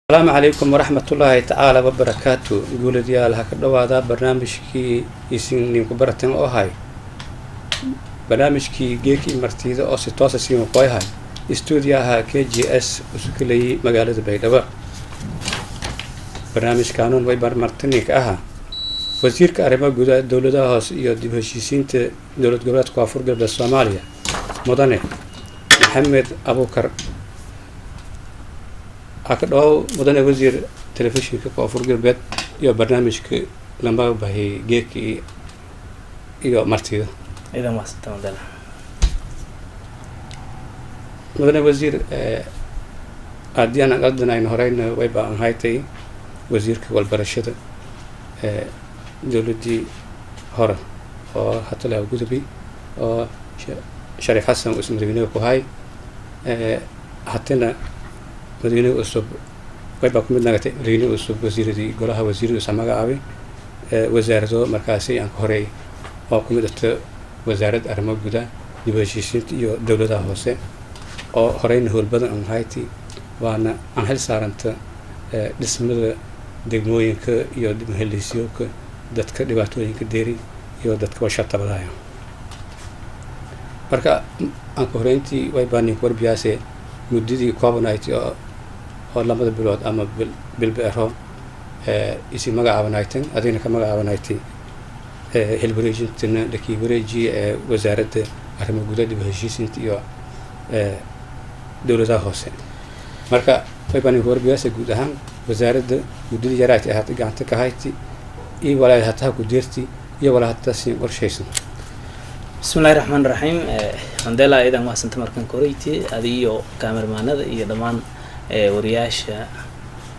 السلام عليكم ورحمة الله تعالى وبركاته. يقول ديال هكذا هذا برنامج كي يسين نكبرتن أو هاي برنامج كي جيكي مرتيزة أو ستوس سين قوي هاي استوديوها KGS وسكلي مقالة بيدوا برنامج قانون ويبر مرتنيك وزيرك أريمها جودة دولة هاس يدي بهشيسين دولة قبلات كافور قبل الصومالية مدني محمد أبو كر هكذا مدن وزير تلفزيون كافور قبل يا برنامج ك لما بهي جيكي يا مرتيزة إذا ما استمدنا مدن وزير أدينا قدنا إن هرين ويبقى هايتي وزيرك والبرشة دولتي هرا حتى له جزبي شريف حسن اسم مدينة كوهاي حتىنا مدينة أسب ويبقى كمدنا مدينة أسب وزير دي قلها وزير اسمه عاوي وزارة مركزية عن هري أو كمدة وزارة أرمى جودة يبغى يو دولة هوسة أو هرين هو البدن عن هايتي وأنا عن هل صارنت اسم دقموينك يو مهلسيوك dadka dhibaatooyinka deeri iyo dadka washata badaya marka aan ku horeyntii way baanin warbiyaase muddadii koobanayti oo lamada bilood ama bil beero isi magacaabanaytan adina ka magacaabanaytay hilbareejintina dadkii wareeji wasaaradda arrimaha gudaha dib u heshiisiinta iyo dowladaha hoose marka way baanin warbiyaase guud ahaan wasaaradda muddadii yaraatay ahayd gacanta ka hayti إيه ولا هتها كديرتي إيه ولا هتسين ورشيسن. بسم الله الرحمن الرحيم. عندنا إذا ما سنت مركن كوريتي هذه كاميرا معنا إيه دمان ورياش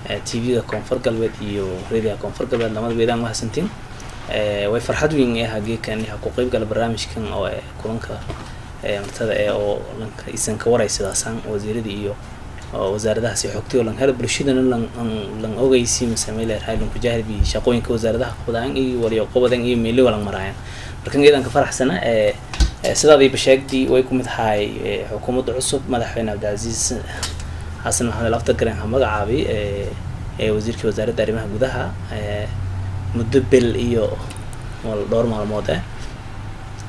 TV كونفر قلبت إيه ريديا كونفر قلبت دمان بيدا ما سنتين ويفرحت وين إيه هجي كان إيه حقوقي قلب برامج كان أو كولانكا مرتدا أو لانك إنسان كوريسي داسان وزير دي إيه وزارة سيحكتي ولا هذا برشيدنا لان أوجيسي مسميله هاي لان كجاهل بشقوين كوزارة قبضان إيه ولا قبضان إيه ميلي ولا مرايان لكن جدا كفرح سنة سدادي بشكل دي ويكون هاي حكومة عصب مدحونا عبد العزيز حسن محمد الأفضل كريم حمد عابي وزير كوزارة أريمها جودها مدبل إيو والدور مع الموضة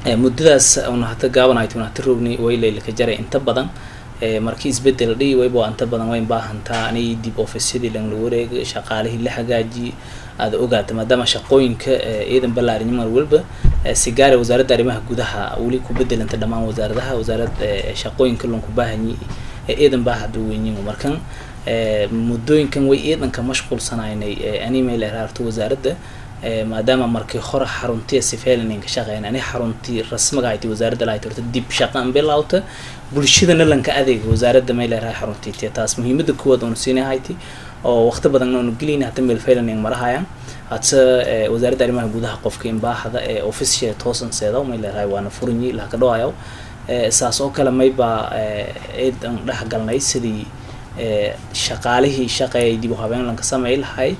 مدرس أو حتى جابنا يتونا تروبني ويلي الكجري انت بدن markiis bedel dhii waybo anta badan way baahantaa anay dib office-yadii lan wareeg shaqaalihii la hagaaji aad ogaata maadaama shaqooyinka eedan balaarin mar walba sigaar wasaaradda arrimaha gudaha wali ku bedelanta dhamaan wasaaradaha shaqooyinka lan ku baahanyi eedan baahad weeyeen markan muddooyinkan way eedan ka mashquulsanaynay ani meel raarto wasaaradda maadaama markii hore xaruntii sifeelin ka shaqeeyeen ani xaruntii rasmiga ay wasaaradda la tirto dib shaqan bilawta bulshadana lanka adeeg wasaaradda meel ay xaruntii taas muhiimada kuwad oo siinahayti oo waqti badan oo gelina hata meel feelan marahayaan hata wasaaradda arrimaha gudaha qofka in baahada official toosan seedo meel ay waana furni la ka dhawaayo saas oo kale mayba eedan dhaxgalnay sidii shaqaalihii shaqeeyay dib u habeen lanka sameeyay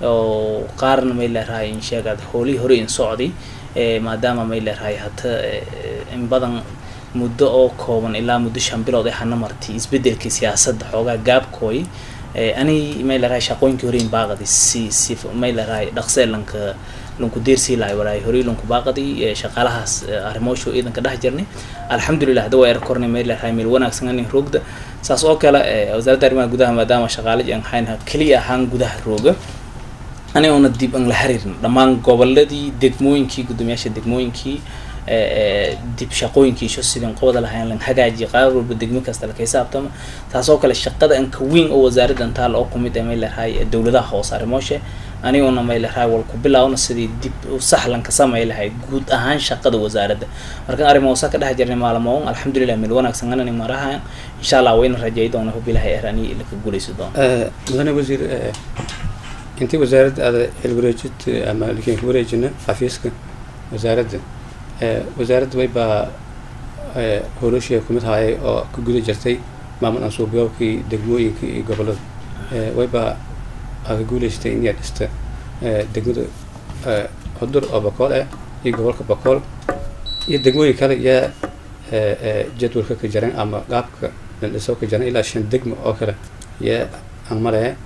oo qaarna meel ay in sheegad hooli hore in socdi maadaama meel ay hata in badan muddo oo kooban ilaa muddo 5 bilood ay xana martay isbedelkii siyaasadda xoogaa gaabkooy ani meel ay shaqooyinkii hore in baaqadi si meel ay dhaqseelanka lunku deersi laay walaay hore lunku baaqadi shaqaalahaas arrimoosho iidanka dhax jirnay alxamdulillah dawa yar kornay meel ay meel wanaagsan in roogda saas oo kale wasaaradda arrimaha gudaha maadaama shaqaalaha aan hayna kaliya ahaan gudaha rooga أنا أنا ديب أن لحريرن لما قبل الذي دكموين كي قدمياش دكموين كي ديب شقوين كي شو سيدن قوة لهاي لان حاجة قارو بدكمي كاستل كيساب تام تاسوق الشقة ده إن كوين أو وزارة أن تال أو كمية ميل هاي الدولة ده خاص رموشة أنا أنا ميل هاي والقبلة أو نسدي ديب وسهل لان كسام ميل هاي جود أهان شقة ده وزارة ده لكن أري موسى كده هجرني معلمون الحمد لله ملونا كسرنا نمرها إن شاء الله وين رجعي دونه هو بلا هاي إهراني اللي كقولي سودان مثلا وزير أنت وزارة هذا الوريجت أما اللي كان وريجنا حفيزك وزارة ويبقى هولوشيا كمت هاي أو كجودة جرتي ما من أصوبه كي دقموي كي قبله ويبقى أقول إستين يا است دقمو حضر أو بقول يقولك بقول يدقموي كله يا جدول كجرين أما قابك للسوق جرين إلى عشان دقم أو كله يا أمره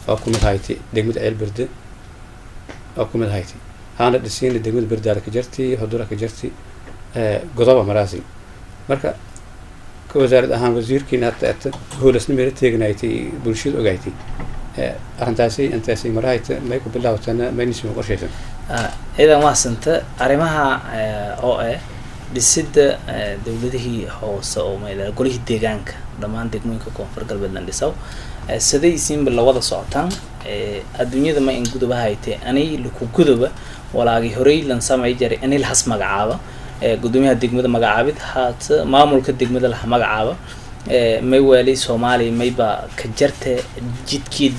أقوم هايتي دقمة عيل برد أقوم هايتي هانا دسين دقمة برد على كجرتي حضورة كجرتي قضاء مراسي مركا كوزارة أهم وزير كينات هو لسنا مرتي جنايتي بلشيد أجايتي أنتاسي مرايت ما يكون بالله وتنا ما ينسي مقرشيتن إذا ما سنت أريمها أو دسيد دولته هو سو ما إلى كله ديجانك لما عندك ممكن كونفر قلب الناس سدي يسين باللوضع صعتان الدنيا ما إن جدبها هيتي أني لكو جدبة ولا جهري لنسمع يجري أني الحس مجعبة قدومي هالدقمة مجعبة هات ما ملك الدقمة الح مجعبة ما يوالي سومالي ما يبقى كجرت جد كي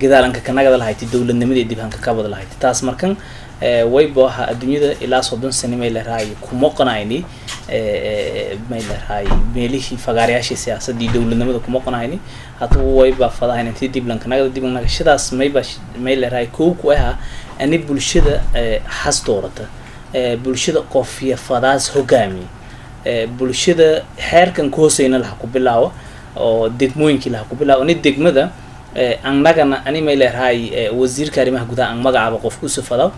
جدالنك كناجد الهايتي دولة النمدي دبهن ككابد الهايتي تاس مركن ويبقى الدنيا إلى صدون سنة ما إلى رأي كمقنعيني ما إلى رأي مليش فقارياش سياسة دي دولة النمدي كمقنعيني هاتو ويبقى فضاهن انتي دبلن كناجد دبلن نكشداس ما يبقى ما إلى رأي كوك وها أني بلشدة حس دورته بلشدة قفية فضاز هجامي بلشدة حير كان كوسين الحكو بالله أو دقموين كله حكو بالله وني دقمة ده أننا أني ما إلى رأي وزير كريمه جودها أن مجا بقف كوسفلا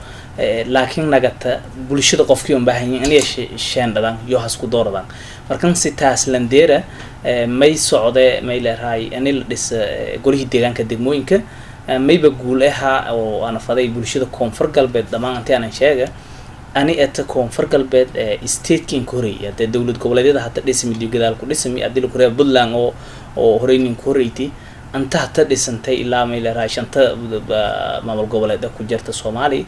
لكن نجت بلشدة قفيهم بهين أني شان دان يوحس كدور دان مركن ستاس لنديرة ما يسعده ما إلى رأي أني لسه قولي ديران كدقموين ك ما يبقولها أو أنا فضي بلشدة كونفر قلبت دمان أنتي أنا شاقة أني أتكون فرق البيت استيت كين كوريا الدولة قبلية ده حتى اسم اللي جدال كل اسم يعدل كوريا بدلان أو هرين كوريتي أنت حتى سنتي إلا ما إلى رايش أنت ما بالقبلية ده كجرت الصومالي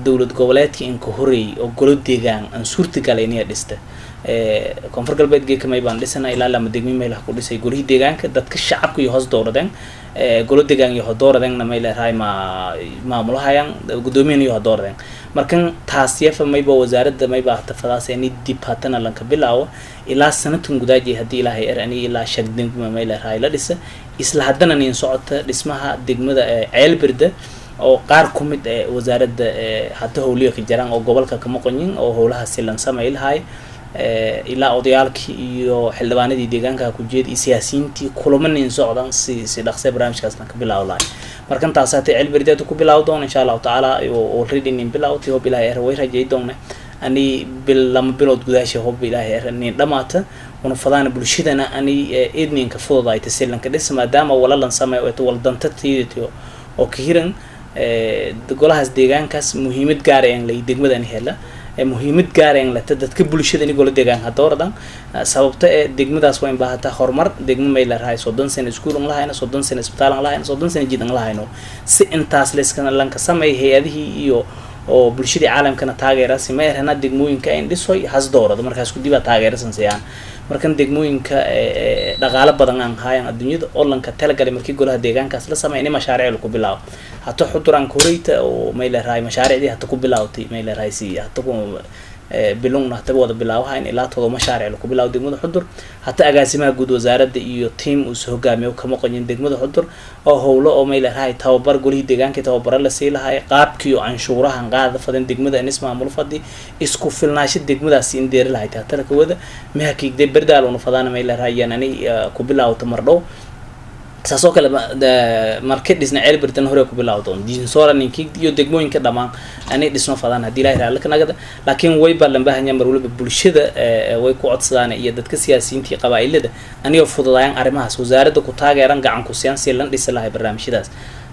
دولة قبلية كين كوري أو قلود ديجان أنصورت قاليني أدسته كون فرق البيت جي كما يبان لسنا إلا لما دقمي ما يلحقوا لسه يقولي ديجان كده كشعب كي يهز دور دين قلود ديجان يهز دور دين نما إلى راي ما ملوها ين قدومين يهز دور دين markan taasiyafa mayba wasaaradda mayba tafadaas inay dib hatana lanka bilaawo ilaa sanadkan gudaaji hadii ilaahay erani ilaa shaqdin ma mayla raayla dhisa isla hadana in socota dhismaha degmada ceelbirda oo qaar kumid wasaaradda hada howliyo ka jiraan oo gobolka kama qonin oo howlaha silan sameeyay ilaa odayaalkii iyo xildhibaanadii deegaanka ku jeed siyaasiyiintii kulamanin socdaan si dhaqso barnaamijkaas ka bilaawlay markan taasate cilbirdeedu ku bilaawdoon insha Allah taala oo already nin bilaawtay oo bilaa way rajaydoon ani lama bilood gudaasha oo bilaa nin dhamaata una fadana bulshadana ani eedninka fududaay taseelanka dhis maadaama walalan sameeyo oo waldanta tiidiyo oo kiiran golahaas deegaankaas muhiimad gaar ah in la degmadan hela muhiimad gaar ah in la dadka bulshada in golo deegaan hadooradan sababta degmadaas waa in baahata horumar degmo meel raay 30 sano iskuul aan lahayn 30 sano isbitaal aan lahayn 30 sano jid aan lahayn si intaas leeskan lanka sameey hay'adihii iyo oo bulshada caalamkana taageera si ma yarana degmooyinka in dhisoy has doorado markaas ku diba taageersan sayaan markan degmooyinka dhaqaale badan aan hayaan adduunyada oo lanka talagalay markii golaha deegaankaas la sameeyay mashaariic ku bilaabo hatta xuduran koreeyta oo meel raay mashaariicdii hatta ku bilaawtay meel raay si hatta ku bilowna hatta wada bilaawaha in ilaa todo mashaariic ku bilaawday degmada xudur hatta agaasimaha guud wasaaradda iyo team uu soo hogaamiyo kama qonin degmada xudur oo howlo oo meel raay tababar golihi deegaanka tababar la sii lahay qaabkii oo anshuurahan qaada fadan degmada in ismaamul fadi isku filnaansho degmadaas in deer lahayd hatta ka wada ma hakiigday bardaal oo fadana meel raay yanani ku bilaawto mardhow saasoo kale market dhisna ceelbirtan hore ku bilaawdoon diinsooran ninkii iyo degmooyinka dhamaan ani dhisno fadaan hadii ilaahay raali kanagada laakiin way balan baahanyaa mar waliba bulshada way ku codsadaan iyo dadka siyaasiyiinta qabaa'ilada aniga fududayaan arimahaas wasaaradda ku taageeran gacan ku siyaasi lan dhis lahay barnaamijyadaas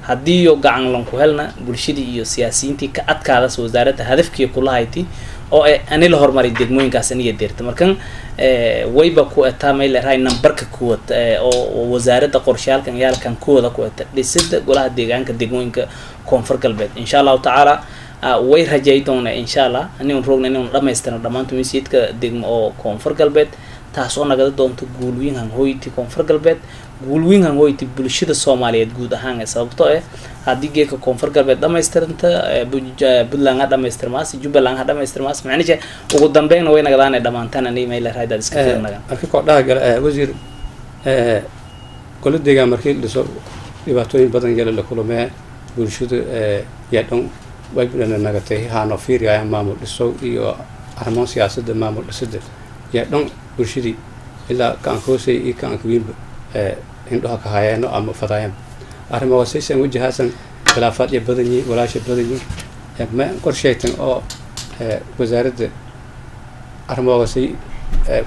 hadii iyo gacan lan ku helna bulshada iyo siyaasiyiinta ka adkaada wasaaradda hadafkii ku lahayti oo ani la hormaray degmooyinkaas aniga deerta markan wayba ku ataamay la raay nambarka kuwad oo wasaaradda qorshaalkan yaalkan kuwada ku ata dhisida golaha deegaanka degmooyinka koonfur galbeed insha Allah taala way rajaydoona insha Allah anigu roogna inuu dhameystiro dhamaantu misiidka degmo oo koonfur galbeed taas oo naga doonto guulwiinhan hooyti koonfur galbeed guulwiinhan hooyti bulshada Soomaaliyeed guud ahaan sababtoo hadii geeka koonfur galbeed dhameystiranta Buntland dhameystirmaas Jubbaland dhameystirmaas macnaheedu ugu dambeyn way nagadaan dhamaantan ani meel raayda iska fiirnaga markii ko dhaga wasiir golo deegaan markii dhiso dhibaatooyin badan yeel la kulmay bulshada yaadon way bilana nagatay haano fiiriyaa maamul dhiso iyo arrimo siyaasadda maamul dhisida yaadon bulshadii ilaa kan hoosay iyo kan kuwiin indhaha ka hayeen ama fadayeen arrimo wasaysan wajahaasan khilaafaad iyo badani walaasha badani ma qorshaytan oo wasaaradda arrimo wasay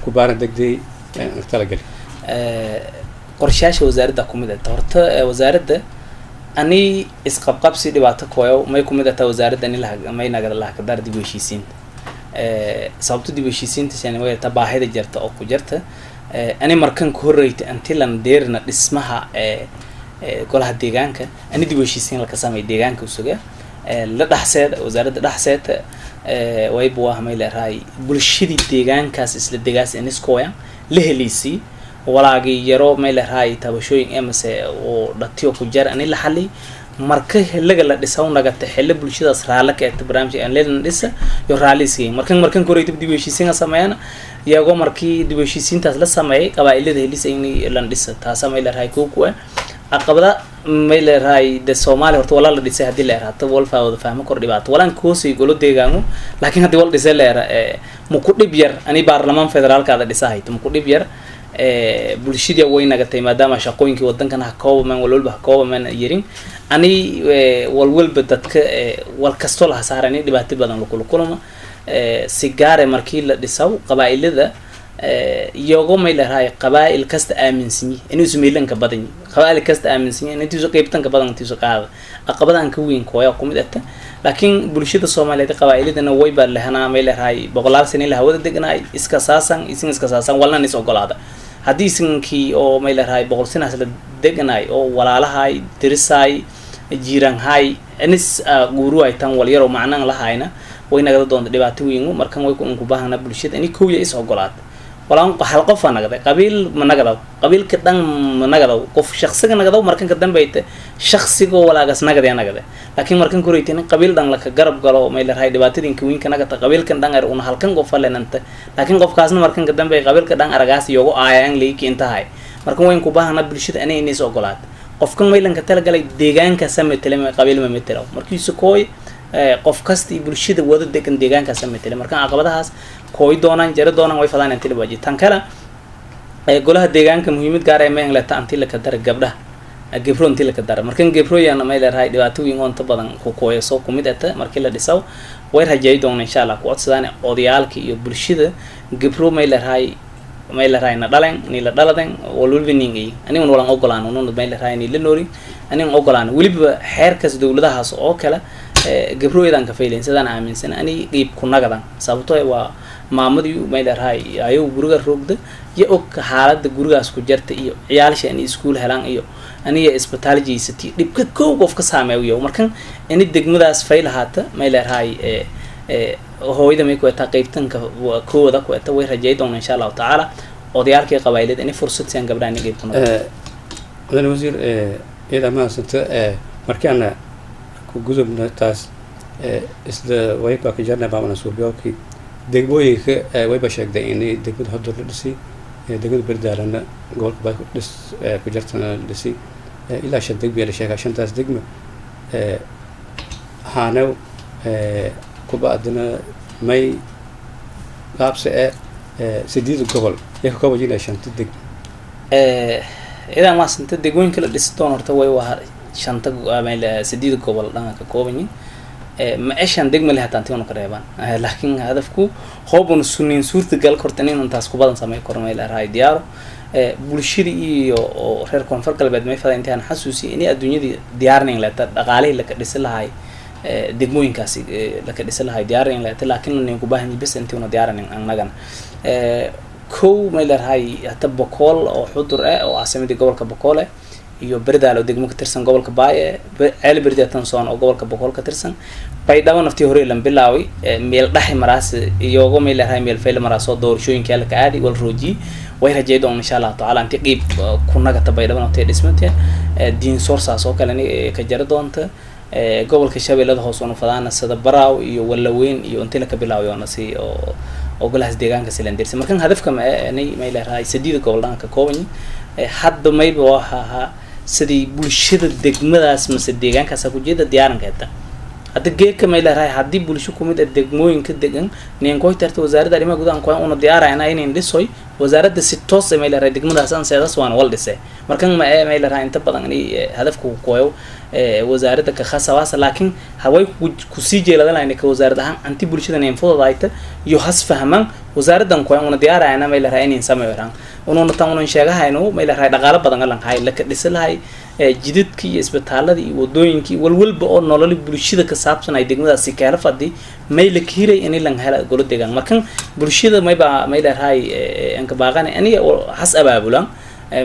ku baaran degdey tala gali qorshayaasha wasaaradda ku mid ah horta wasaaradda ani isqabqabsi dhibaato kooyo may ku mid ah wasaaradda in may naga la ka dar dib u heshiisiin sababtu dib u heshiisiinta shan way ta baahida jirta oo ku jirta ani markan ku horeeyay antilan deerna dhismaha golaha deegaanka ani dib u heshiisiin la ka sameeyay deegaanka usuga la dhaxseed wasaaradda dhaxseed way buu ahmay leeyahay bulshadii deegaankaas isla deegaas in iskooya la helisi walaagii yaro may leeyahay tabashooyin amase oo dhatiyo ku jar ani la xalay marka xilliga la dhisaw nagata xilli bulshadaas raala ka ah barnaamij aan leeyahay dhisa iyo raaliskii markan koreeyay dib u heshiisiin sameeyana iyago markii dib u heshiisiintaas la sameeyay qabaa'ilada helisay in la dhisa taas may leeyahay kuwa aqabada may leeyahay de Soomaali horta wala la dhisay hadii la yiraahdo wal faawada fahmo kor dhibaato walaan koosay golo deegaangu laakiin hadii wal dhisay leeyahay ma ku dhib yar ani baarlamaan federaalka ada dhisahay ma ku dhib yar bulshada way nagatay maadaama shaqooyinkii wadankan ha kooban walba kooban yirin ani walwalba dadka wal kasto la saarani dhibaato badan la kulma sigaare markii la dhisaw qabaa'ilada iyago may leeyahay qabaa'il kasta aaminsan inuu Soomaaliland ka badan qabaa'il kasta aaminsan inuu qaybtan ka badan intuu qaada aqabadan ka weyn kooya ku mid ah laakiin bulshada Soomaaliyeed qabaa'ilada way baa leeyahay may leeyahay boqolaal sano la hawada deganay iska saasan walna is ogolaada hadii iskinkii oo may leeyahay boqol sano la deganay oo walaalahay dirisay jiran hay anis guru ay tan wal yaro macnaan lahayna way naga doonto dhibaato weyn markan way ku baahna bulshada in kooya is ogolaad walaan hal qof anagada qabiil ma nagada qabiilka dhan ma nagada qof shakhsiga nagada markan ka dambeeyta shakhsiga walaagas nagada nagada laakiin markan koreeyteen qabiil dhan la ka garab galo may leeyahay dhibaatadinka weyn ka nagata qabiilkan dhan ay una halkan qof faleenanta laakiin qofkaasna markan ka dambeey qabiilka dhan aragaas iyago aayaan leeyki intahay markan way ku baahna bulshada inay is ogolaad qofkan maylan ka tala galay deegaanka sameeyay qabiil ma metelo markii sukooy qof kasta bulshada wada degan deegaanka sameeyay markan aqabadahaas kooy doonaan jara doonaan way fadaan intii la tan kala golaha deegaanka muhiimad gaar ah ma in la taantii la ka dar gabdhaha gabro intii la ka dar markan gabro yana ma leeyahay dhibaatooyin oo inta badan ku kooyso ku mid ah markii la dhisaw way rajay doonaan insha Allah ku codsadaan odayaalka iyo bulshada gabro ma leeyahay na dhaleen ni la dhaladen walwalba ningi aniga walan ogolaan oo ma leeyahay ni la noori aniga ogolaan waliba xeerkas dawladahaas oo kala gabrooydan ka fayleen sidaan aaminsan ani qeyb ku nagadan sababtoo waa maamadii ma leeyahay ayo guriga roogda iyo og xaaladda gurigaas ku jirta iyo ciyaalsha in iskuul helaan iyo aniga isbitaal jeysati dibka koow qof ka saameeyo markan in degmadaas faylahaata ma leeyahay hooyada may ku ta qeybtanka kooda ku ta way rajay doonaan insha Allah taala odayaalkii qabaa'ilada in fursad saan gabdhaan qeyb ku noqdo wasiir ida ma santa markaan ku gudubna taas isla way ba ka jarna baana suuqyooki degmooyinka way ba sheegday in degmada hadda la dhisay degmada bardaalana gobolka ba dhis ku jartana dhisay ilaa shan degmo la sheegay shantaas degmo haano ku baadna may qaabse sideed gobol yaa ka wajina shanta degmo ida ma santa degmooyinka la dhisay doon horta way waa shanta meel sideed gobol dhan ka kooban ma ashan degmo leh taantii oo qareeban laakiin hadafku hoobun sunniin suurta gal kortanin intaas ku badan sameey kormay la raay diyaaro bulshada iyo reer koonfur galbeed may fadaan intaan xasuusi in adduunyada diyaarnayn la dhaqaalaha la ka dhisay lahay degmooyinkaasi la ka dhisay lahay diyaarnayn la laakiin inuu ku baahan yahay intii uu diyaarnayn annagan kow may la raay hata boqol oo xudur ah oo asamada gobolka boqol iyo berdaalo degmo ka tirsan gobolka Baaye ceel berdatan soon oo gobolka boqol ka tirsan baydhabo naftii hore lan bilaawi meel dhaxay maraas iyago meel raay meel fayl maraas oo doorshooyinka la ka aadi wal rooji way rajay doon insha Allah taala intii qeyb ku nagata baydhabo naftii dhismanta diin sources oo kale ka jar doonta gobolka Shabeellada hoos oo fadana sida Baraaw iyo Walaweyn iyo intii la ka bilaawi oo nasi oo golaha deegaanka silandirsi markan hadafka ma meel raay sideed gobol dhanka kooban hadda mayba waxa sidii bulshada degmadaas mise deegaankaas ku jeeda diyaarankeeda hadda geedka ma leeyahay hadii bulsho ku mid ah degmooyinka degan neen kooy tarta wasaaradda arrimaha gudaha aan una diyaarayna inay dhisoy wasaaradda si toos ah meel raay degmadaas aan seedas waan wal dhisay markan ma meel raay inta badan in hadafku kooyo wasaaradda ka khasawaas laakiin haway ku sii jeeladaan ka wasaaradda anti bulshada in fududayta iyo has fahman wasaaraddan kooyo una diyaarayna meel raay in sameeyaan una tan sheegahayno meel raay dhaqaale badan lan hay la ka dhislahay jidadkii iyo isbitaaladii iyo wadooyinkii walwalba oo nolol bulshada ka saabsan ay degmadaasi ka fadhi meel la kiiray in lan hela golo deegaan markan bulshada mayba meel raay aan ka baaqan aniga has abaabulan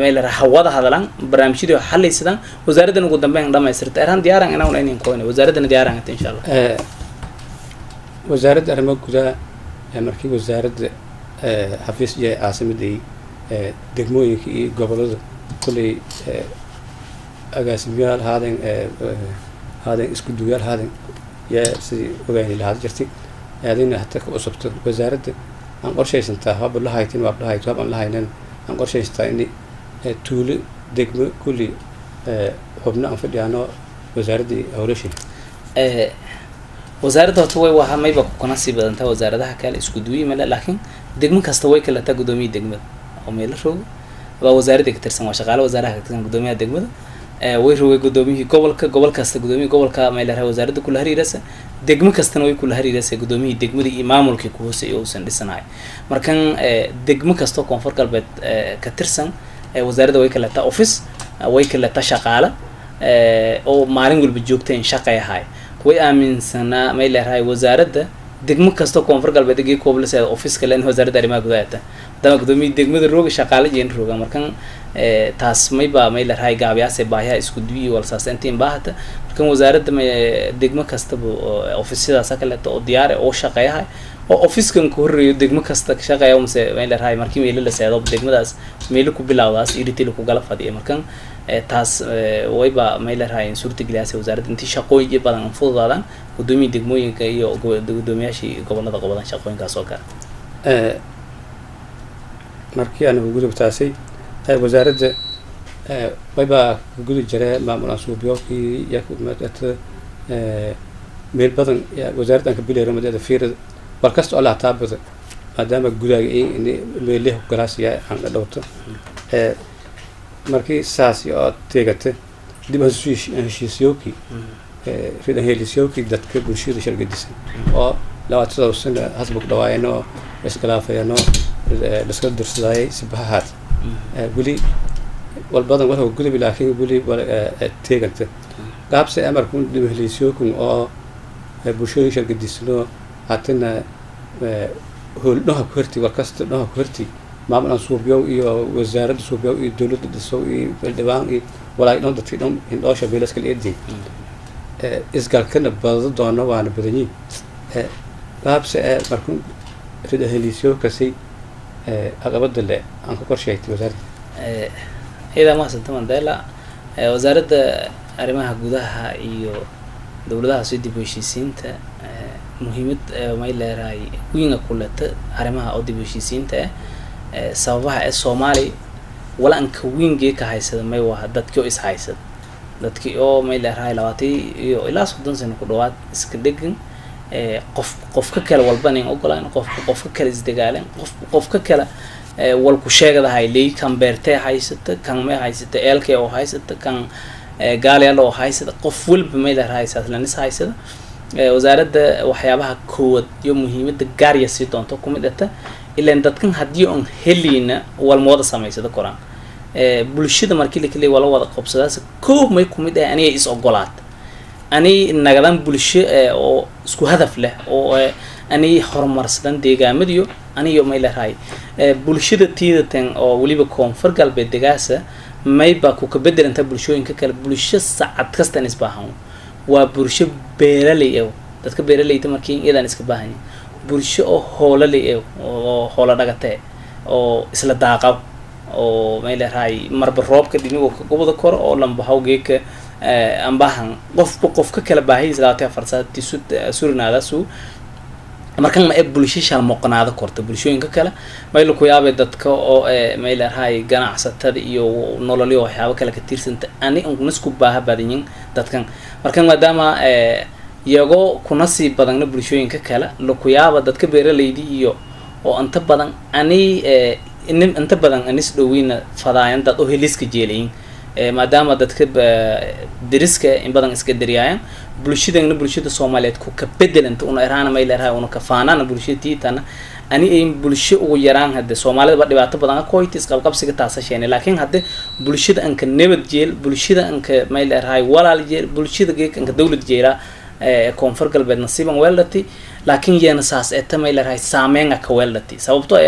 meel raay hawada hadalan barnaamijyada xallaysadaan wasaaraddan ugu dambeyn dhamaystirtay arhan diyaaran inaan inaan kooyno wasaaraddan diyaaran insha Allah wasaaradda arrimaha gudaha markii wasaaradda xafiis iyo caasimadii degmooyinka iyo gobolada kulay agaasimayaal هذا isku duyaal haadan yaa sidii ogayn lahayd jirtay aadina hatta ku usubto wasaaradda aan qorshaysantaa hab la haytin waa la hayto aan la haynan aan qorshaystaa in tuulo degmo kulli xubna aan fadhiyano wasaaradda hawlashi wasaaradda way waxa mayba ku kanasi badanta wasaaradaha kale isku duuyi mala laakiin degmo kasta way kala taa gudoomiye degmada oo meel roog waa wasaaradda ka tirsan waa shaqaale wasaaraha ka tirsan gudoomiyaha degmada way roogay gudoomiyihii gobol kasta gudoomiye gobolka meel raay wasaaradda kula hariiraysa degmo kastana way kula hariiraysa gudoomiyihii degmada iyo maamulkii ku hooseeyay oo san dhisanaay markan degmo kasta koonfur galbeed ka tirsan wasaaradda way kala taa office way kala taa shaqaale oo maalin walba joogteen shaqeeyahay way aaminsanaa meel raay wasaaradda degmo kasta koonfur galbeed ee kooblasa office kale in wasaaradda arrimaha gudaha dama gudoomiye degmada roog shaqaale jeen rooga markan taas mayba meel raay gaabiyaas ee baahiya isku duuyi walsaas intiin baahata markan wasaaradda degmo kasta office-daas kale oo diyaar oo shaqeeyahay oo office-kan ku horeeyo degmo kasta ka shaqeeyo meel raay markii meel la seedo degmadaas meel ku bilowdaas iritil ku gala fadhiyo markan taas wayba meel raay suurta galiyaas wasaaradda intii shaqooyin badan fududaadaan gudoomiye degmooyinka iyo gudoomiyaashii gobolada shaqooyinkaas oo kale markii aan ugu gudubtaasay wasaaradda wayba gudu jiray maamul asuubiyookii iyo maadada meel badan wasaaradda ka bileeyo madada fiirada warkasta oo la taabada maadaama gudaha in meelaha galaasiya aan dhawto markii saasi oo teegata dib u heshiisyooki rida helisyooki dadka bulshada shargadisan oo 20 sano hasbuk dhawaayno iskalaafayno iska dirsaday sibahaad wali walbadan waxa gudub laakiin wali teeganta qaabse amarku dib u helisyookum oo bulshada shargadisno hatana howldaha ku horti warkasta dhaha ku horti maamul suubiyo iyo wasaaradda suubiyo iyo dawladda dhiso iyo baldawaan iyo walaal dhan dadkii dhan indhoosha beelas kala eedin isgalkana badado doona waana badanyiin qaabse markuu rida heliisyo kasay aqabada le aan ku qorsheeyay wasaaradda ida ma santa mandela wasaaradda arrimaha gudaha iyo dawladaha soo dib u heshiisiinta muhiimad ma leeyahay wiinga kulata arrimaha oo dib u heshiisiinta sababaha Soomaali wala an ka wiinga ka haysada may waa dadkii oo is haysada dadkii oo ma leeyahay 20 iyo ilaa 30 sano ku dhawaad iska degan qof ka kale walba nin ogolaan qof ka kale isdagaalan qof ka kale wal ku sheegadahay leey kan beertay haysata kan ma haysata eelkay oo haysata kan gaaliyaal oo haysata qof walba ma leeyahay saaslan is haysada wasaaradda waxyaabaha koowad iyo muhiimada gaariya si doonto kuma dhata ilaa dadkan hadii on helina wal mooda sameysada qoraan bulshada markii la kale wala wada qabsadaas koob may kumid ah aniga is ogolaad ani nagadan bulsho oo isku hadaf leh oo ani horumarsan deegaamadiyo aniyo may leeyahay bulshada tiidatan oo waliba koonfur galbeed degaasa mayba ku ka bedelanta bulshooyinka kale bulsho saacad kasta isbaahan waa bulsho beeraley dadka beeraleyda markii idan iska baahan bulsho oo hoolale oo hoola dhagatay oo isla daaqab oo may leeyahay marba roobka dhinigo ka gobada kor oo lambahaw geeka ambahan qof ka kala baahiis laatay farsaati surnaadasu markan ma bulsho shal moqnaada korta bulshooyinka kale may la ku yaabay dadka oo may leeyahay ganacsatada iyo nololiyo waxyaabo kale ka tiirsanta ani isku baaha badin dadkan markan maadaama iyago kuna sii badan bulshooyinka kale la ku yaaba dadka beeraleyda iyo oo anta badan ani inta badan anis dhoweyna fadaayan dad oo heliska jeelayin maadaama dadka deriska in badan iska dariyayaan bulshada Soomaaliyeed ku ka bedelanta una iraan ma ilaahay una ka faanana bulshadiitana ani ay bulsho ugu yaraan hadda Soomaalida ba dhibaato badan ka qoyti isqabqabsiga taasasheen laakiin hadda bulshada an ka nabad jeel bulshada an ka ma ilaahay walaal jeel bulshada geek an ka dawlad jeela koonfur galbeed nasiiban weelati laakiin yeena saas ee tamay ilaahay saameyn ka weelati sababtoo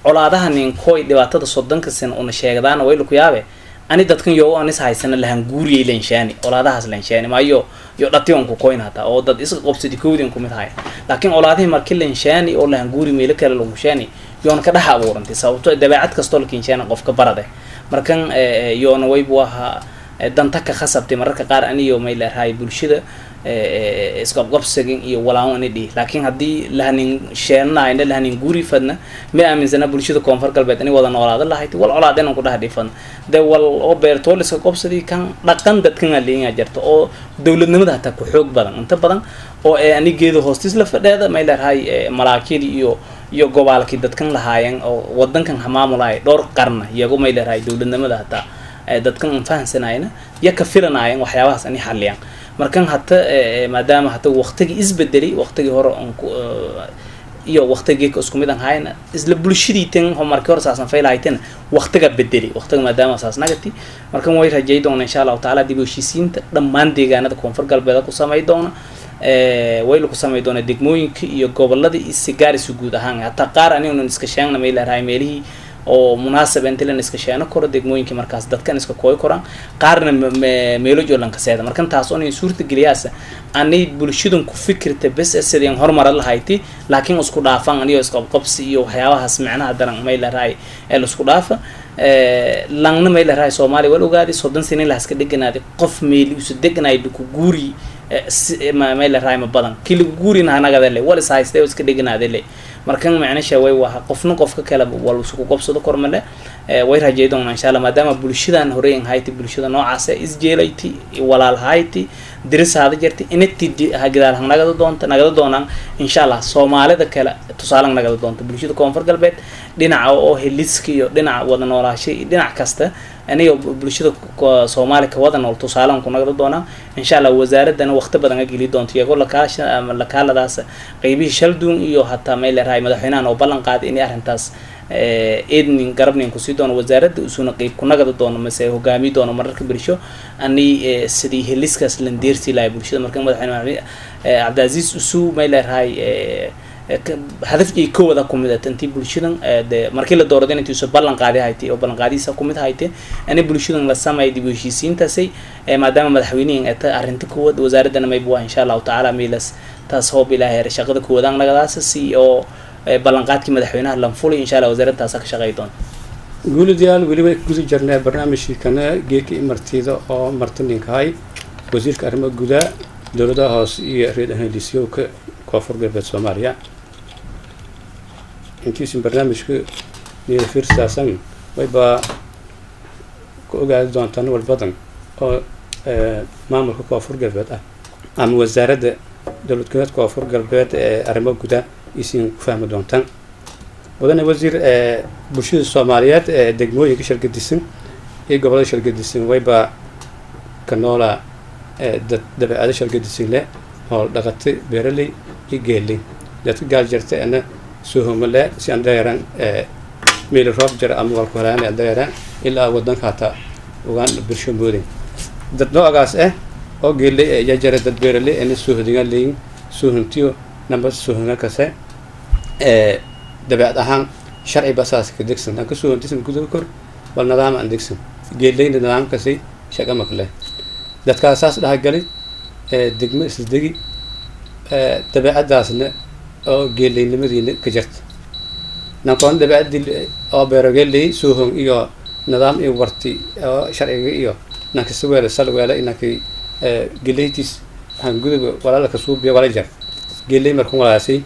colaadaha nin kooy dhibaatada 30 sano una sheegdaan way ku yaabe ani dadkan yoo anis haysana lahan guuriyay leenshaani olaadahaas leenshaani maayo yo dhation ku koynata oo dad isqa qobsadi koodin ku mid hay laakiin olaadahay markii leenshaani oo lahan guuri meel kale lagu shaani yoona ka dhax abuurantay sababtoo dabeecad kasto la kinshaana qofka barade markan yoona way buu ahaa danta ka khasabtay mararka qaar aniyo meel raay bulshada isqab qabsigin iyo walaawan idii laakiin hadii lahanin sheenayna lahanin guuri fadna ma aaminsana bulshada koonfur galbeed ani wada noolaada lahayd wal colaadeen ku dhahdifan de wal oo beertool iska qabsadii kan dhaqan dadkan leeyahay jirto oo dawladnimada hata ku xoog badan inta badan oo anigeedu hostis la fadheeda ma ilaahay malaakidi iyo gobolkii dadkan lahaayeen oo wadankan hamaamulay dhowr qarna iyagu ma ilaahay dawladnimada hata dadkan fahansanayna ya ka filanayeen waxyaabahaas ani xaliyaan markan hata maadaama hata waqtiga isbedeli waqtiga hore iyo waqtiga isku mid ahayna isla bulshadiitan homarkii hore saasan faylaytan waqtiga bedeli waqtiga maadaama saas nagati markan way rajeeydoon insha Allah taala dib u heshiisiinta dhammaan deegaanada koonfur galbeed ku sameey doona way lagu sameey doona degmooyinka iyo gobolada isigaar isu guud ahaan hata qaar anigu iska sheegna meel raay meelihii oo munaasab inta la iska sheeno koro degmooyinka markaas dadkan iska kooy koraan qaarna meelo joolan ka seeda markan taas oo suurta galiyaasa anay bulshadan ku fikirta bas sideen horumar lahayti laakiin isku dhaafan aniyo iska qabsi iyo waxyaabahaas macnaha daran meel raay ee la isku dhaafa langna meel raay Soomaali wal ogaadi 30 sano la iska dhiganaadi qof meel isu deganay ku guuri meel raay ma badan kili guurina anaga le wal saayste iska dhiganaadi le markan macnaha way waxa qofna qofka kala wal isku qabsado kormale way rajeeydon insha Allah maadaama bulshadan horeen hayti bulshada noocaas ah isjeelayti walaal hayti dirisaada jirtay intii hagadaal nagada doonaan insha Allah Soomaalida kala tusaalan nagada doonto bulshada koonfur galbeed dhinaca oo heliska iyo dhinaca wada noolaashay dhinac kasta aniga bulshada Soomaali ka wada nool tusaalan ku nagada doonaan insha Allah wasaaradana waqti badan ay geli doonto iyagoo la kaasha ama la kaaladaas qaybihi shalduun iyo hatta meel raay madaxweynaha oo ballan qaaday in arrintaas eednin garabnin ku sii doono wasaaradda usuna qayb ku nagada doono masay hogaami doono mararka birsho ani sidii heliskaas lan deerti laay bulshada markan madaxweynaha Cabdulaziz usuu meel raay hadafkii kooda ku mid ah tantii bulshadan markii la dooraday intii soo ballan qaaday haytay oo ballan qaadiisa ku mid haytay ani bulshadan la sameeyay dib u heshiisiintaasay maadaama madaxweynaha ay arinta kooda wasaaradana may buu insha Allah taala meelas taas hoob ilaahay shaqada kooda nagadaas si oo ballan qaadkii madaxweynaha lan fulay insha Allah wasaaraddaas ka shaqeey doon guulidayaal waliba ku jirnaa barnaamijkana geeki martida oo martininkaay wasiirka arrimaha gudaha dawladda hoose iyo reedaha lisiyowka koonfur galbeed Soomaaliya intiisin barnaamijku niyo fiirsaasan wayba ku ogaadi doontaan wal badan oo maamulka koonfur galbeed ah ama wasaaradda dawlad goboleedka koonfur galbeed ee arrimaha gudaha isin ku fahmi doontaan wadana wasiir bulshada Soomaaliyeed ee degmooyinka shirkadisan ee gobolada shirkadisan wayba kanoola dabeecada shirkadisan leh oo dhaqatay beeraley iyo geeley dadka gaal jirtay ana soo homale si aan dheeran meel roob jira ama wal qoraan aan dheeran ilaa wadanka hata ugaan bulsho moodin dad noocaas oo geeley ya jira dad beeraley ana soo hadigan leeyin soo huntiyo number soo hanga kase dabeecad ahaan sharci basaas ka degsan aan ka soo huntisan gudaha kor bal nidaam aan degsan geeleyna nidaamkaasi shaqa makle dadka asaas dhaha galay degmo isdegi dabeecadaasna oo geeleynimadii ka jirta نكون دبعدي أو برجلي سوهم إياه نظام إيه ورتي شرعي إياه نك سوالة سلوالة إنك جليتيس هنقول ولا لك سوب ولا جر جلي مركون ولا شيء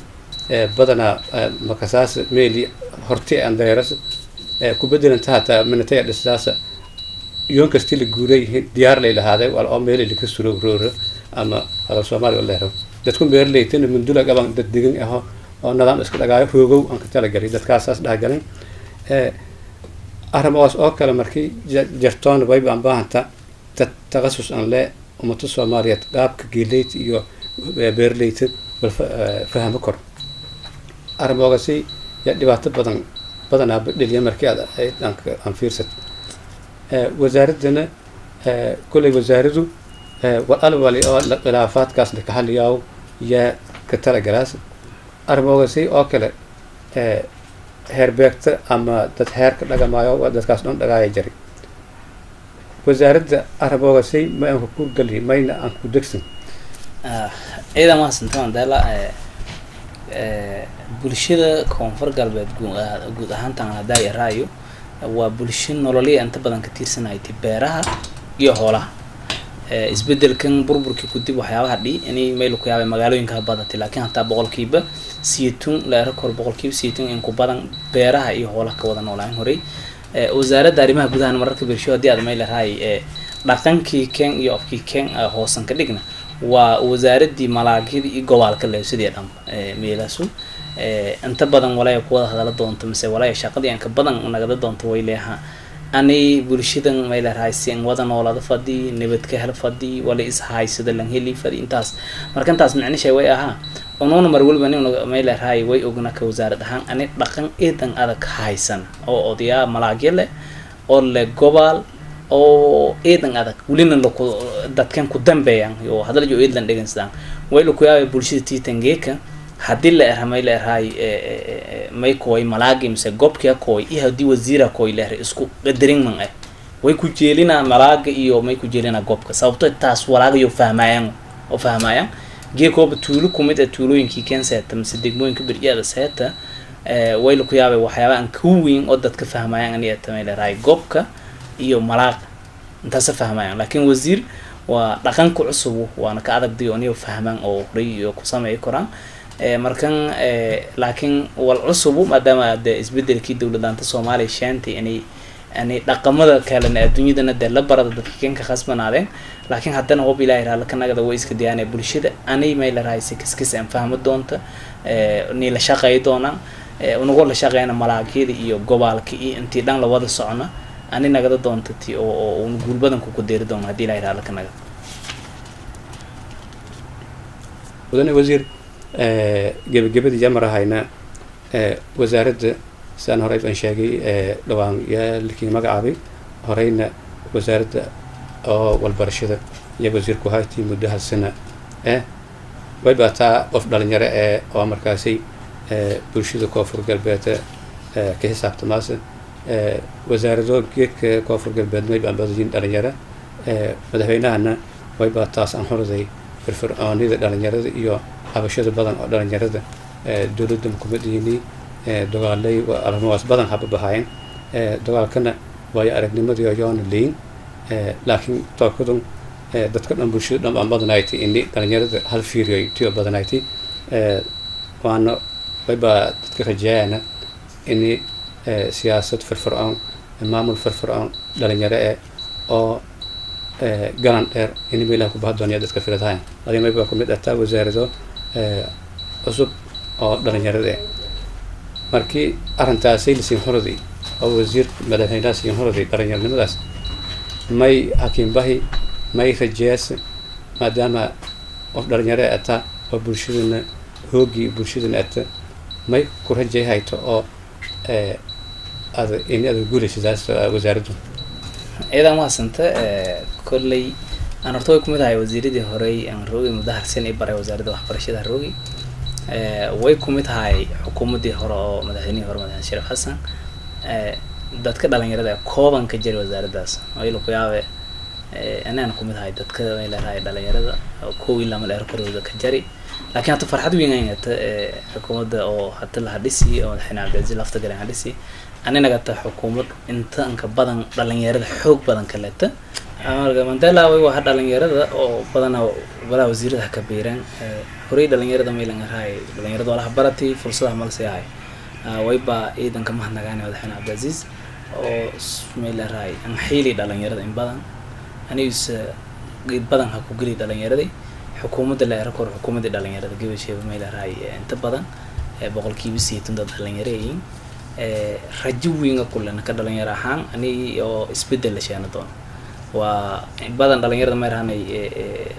بدنا مكاساس ميلي هرتي عند درس كبدنا انتهت من نتائج الأساس يوم كستيل الجوري ديار ليلة هذا ولا ميلي اللي كسروا رور أما هذا الصومالي ولا هو ده تكون بيرلي تين من دولة قبل تدقين إياه أو نظام اسكت أجاي فوقو أنك تلا جري ده كاساس ده جرين arrimahaas oo kale markii jartoon wayba aan baahanta taqasus aan le ummadda Soomaaliyeed qaabka geeleyta iyo beerleyta bal fahmo kor arrimahaasi ya dhibaato badanaa dhaliya markii aan fiirsad wasaaradana kulay wasaaradu wali oo khilaafaadkaas ka xaliyaaw ya ka talagalaas arrimahaasi oo kale heerbeegta ama dad heerka dhagamayo dadkaas dhan dhagaaya jari wasaaradda arrimahaasi ma aan ku gali mayna aan ku degsan ciidan waa santaan dala bulshada koonfur galbeed guud ahaan tan hadaa yaraayo waa bulsho nololeed inta badan ka tiirsanayay beeraha iyo xoolaha isbedelkan burburkii ku dib waxyaabaha inay meel ku yaabay magaalooyinka badatay laakiin hataa boqolkiiba 80 la record boqolkiiba 80 in ku badan beeraha iyo xoolaha ka wada noolaan horay wasaaradda arrimaha gudaha mararka bulshada hadii aad meel raay dhaqankii keen iyo afkii keen hoosan ka dhigna waa wasaaradii malaagida iyo gobolka leesidii dhan meelaasu inta badan walaa ku wada hadala doonto mise walaa shaqadii aan ka badan nagada doonto way leeyahay ani bulshadan meel raaysiin wada noolada fadii nabadka hel fadii wala is haysada lan heli fadii intaas marka intaas macnishay way ahaa onoona mar walba meel raay way ogna ka wasaarad ahaan ani dhaqan eedan adag haysan oo odiyaa malaagile oo le gobol oo eedan adag wulina dadkan ku dambeeyaan oo hadal iyo eedan dhageysan way ku yaabay bulshada tiitangeeka hadii la raamay la raay may kooy malaagi mise gobka kooy iyo hadii wasiira kooy la isku qadarin man ah way ku jeelina malaaga iyo may ku jeelina gobka sababtoo taas walaaga iyo fahmayaan geekooba tuulo kumid tuulooyinkii keensaata mise degmooyinka bariyaada saata way ku yaabay waxyaabo aan ku weyn oo dadka fahmayaan aniga tamay la raay gobka iyo malaaq intaas fahmayaan laakiin wasiir waa dhaqanka cusub waana ka adag diyo fahmaan oo riyo ku sameey koraan markan laakiin wal cusub maadaama isbedelkii dawladda Soomaaliya shaanti ani dhaqamada kale adduunyada la barada dadka keenka khasbanaadeen laakiin haddana oo bilaa iraal kanagada way iska diyaanay bulshada anay may la raaysi kiskis aan fahmo doonta ni la shaqeey doona unagu la shaqeeyna malaagida iyo gobolka iyo intii dhan la wada socona ani nagada doonta tii oo guul badan ku deeri doona hadii la iraal kanaga wadana wasiir gabagabadii jamarahayna wasaaradda saan horay baan sheegay dhawaan yaa lkiin magacaabay horeyna wasaaradda oo walbarashada iyo wasiirku haytii muddo hal sano way baataa qof dhalinyaro oo markaasi bulshada koonfur galbeed ka xisaabtamaas wasaaradda geedka koonfur galbeed may baan badajin dhalinyaro madaxweynahana way baataas aan horoday firfircoonida dhalinyarada iyo habashada badan oo dhalinyarada dawladda xukuumaddiini dagaalay arrimahaas badan haba bahayn dagaalkana way aragnimadii yoon leeyin laakiin tookadun dadka dhan bulshada dhan badanaaytay in dhalinyarada hal fiiriyo tiyo badanaaytay waana wayba dadka rajaayana in siyaasad firfircoon maamul firfircoon dhalinyaro oo garan dheer in meelaha ku bahdoonaya dadka filadaan adii mayba ku mid ah wasaarado cusub oo dhalinyarada markii arintaas ay siin horoday oo wasiir madaxweynaha siin horoday dhalinyaronimadaas may hakiin bahi may rajaas maadaama qof dhalinyaro ata oo bulshadana hoogi bulshadana ata may ku rajayhayto oo in aad guulaysidaas wasaaraddu idan waa santa kolley aan hortay ku mid ahay wasiiradii horey aan roogay mudahar sano baray wasaaradda waxbarashada roogay way ku mid ahay xukuumadii hore oo madaxweynihii hore madaxweyne Shariif Xasan dadka dhalinyarada kooban ka jiray wasaaraddaas way ku yaabay anaan ku mid ahay dadka ay la raay dhalinyarada koow ilaa ma dheer ka jari laakiin hata farxad weyn ay xukuumadda oo hata la hadisi oo madaxweyne Cabdi lafta garan hadisi anina gata xukuumad inta anka badan dhalinyarada xoog badan ka leeta amarga mandela way waxa dhalinyarada oo badan wala wasiirada ka beeran horey dhalinyarada meelan raay dhalinyarada wala baratay fursadaha malsi ay way ba ciidan ka mahadnagaan madaxweyne Cabdi oo meel raay an xili dhalinyarada in badan aniis geed badan ha ku gali dhalinyarada xukuumadda la record xukuumadda dhalinyarada gabasheeba meel raay inta badan boqolkiiba 80 dad dhalinyaro yihiin rajuwinga kullana ka dhalinyaro ahaan ani oo isbedel la sheena doon waa badan dhalinyarada ma rahanay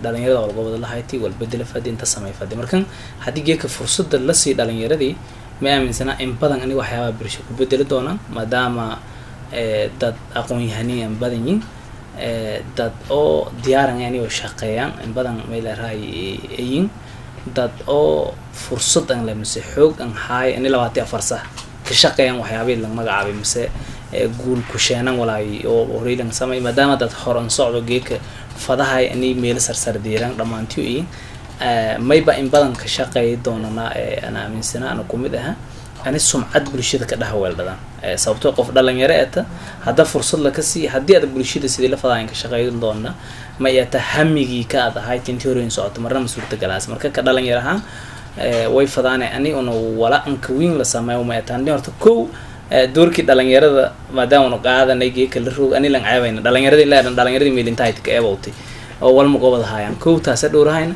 dhalinyarada walba lahayti wal bedel fadinta samay fadi markan hadii geeka fursad la sii dhalinyaradii ma aaminsana in badan ani waxyaaba birsho ku bedel doona maadaama dad aqoon yahaniyan badan yiin dad oo diyaaran yani oo shaqeeyaan in badan meel raayeen dad oo fursad aan la mise xoog aan haay ani 24 saac ka shaqeeyaan waxyaabo la magacaabay mise guul ku sheenan walaay oo reelan samay maadaama dad horan socdo geeka fadahay ani meel sarsar diiran dhamaantii mayba in badan ka shaqeey doonana ana aaminsana ana kumid aha ani sumcad bulshada ka dhaxweeldadaan sababtoo qof dhalinyaro ah hada fursad la ka sii hadii aad bulshada sidii la fadaan ka shaqeeyn doona ma yata hamigi ka adahay tintorin socdo marna masuulta galaas marka ka dhalinyaro ahaan way fadaan ani oo wala an ka weyn la sameeyo ma yata horta ko doorkii dhalinyarada maadaama uu qaadanay geeka la roog ani lan caabayna dhalinyarada ilaa dhalinyarada meelintaay ka eebowtay oo wal ma gobol hayaan ko taas dhowrahayna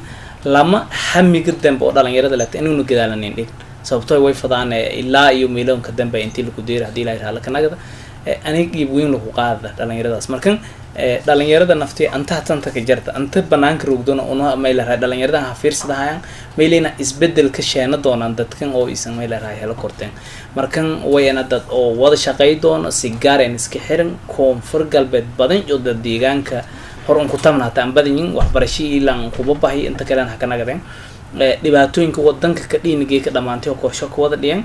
lama hamiga dambe oo dhalinyarada la inuu gadaalaneen dhig sababtoo way fadaan ilaa iyo meeloonka dambe intii lagu deeray hadii la yiraahdo kanagada anigii weyn lagu qaada dhalinyaradaas markan dhalinyarada naftii anta tanta ka jarta anta banaanka roogdona oo meel la dhalinyarada ha fiirsadahayaan meelina isbedel ka sheena doonaan dadkan oo isan meel la helo korteen markan wayna dad oo wada shaqeey doona si gaar ah iska xiran koonfur galbeed badan iyo dad deegaanka hor ku tamnaata aan badan waxbarasho ilaan kuba baahi inta kale ha kanagadeen dhibaatooyinka wadanka ka dhiinigay ka dhamaantay oo qorsho ku wada dhiyeen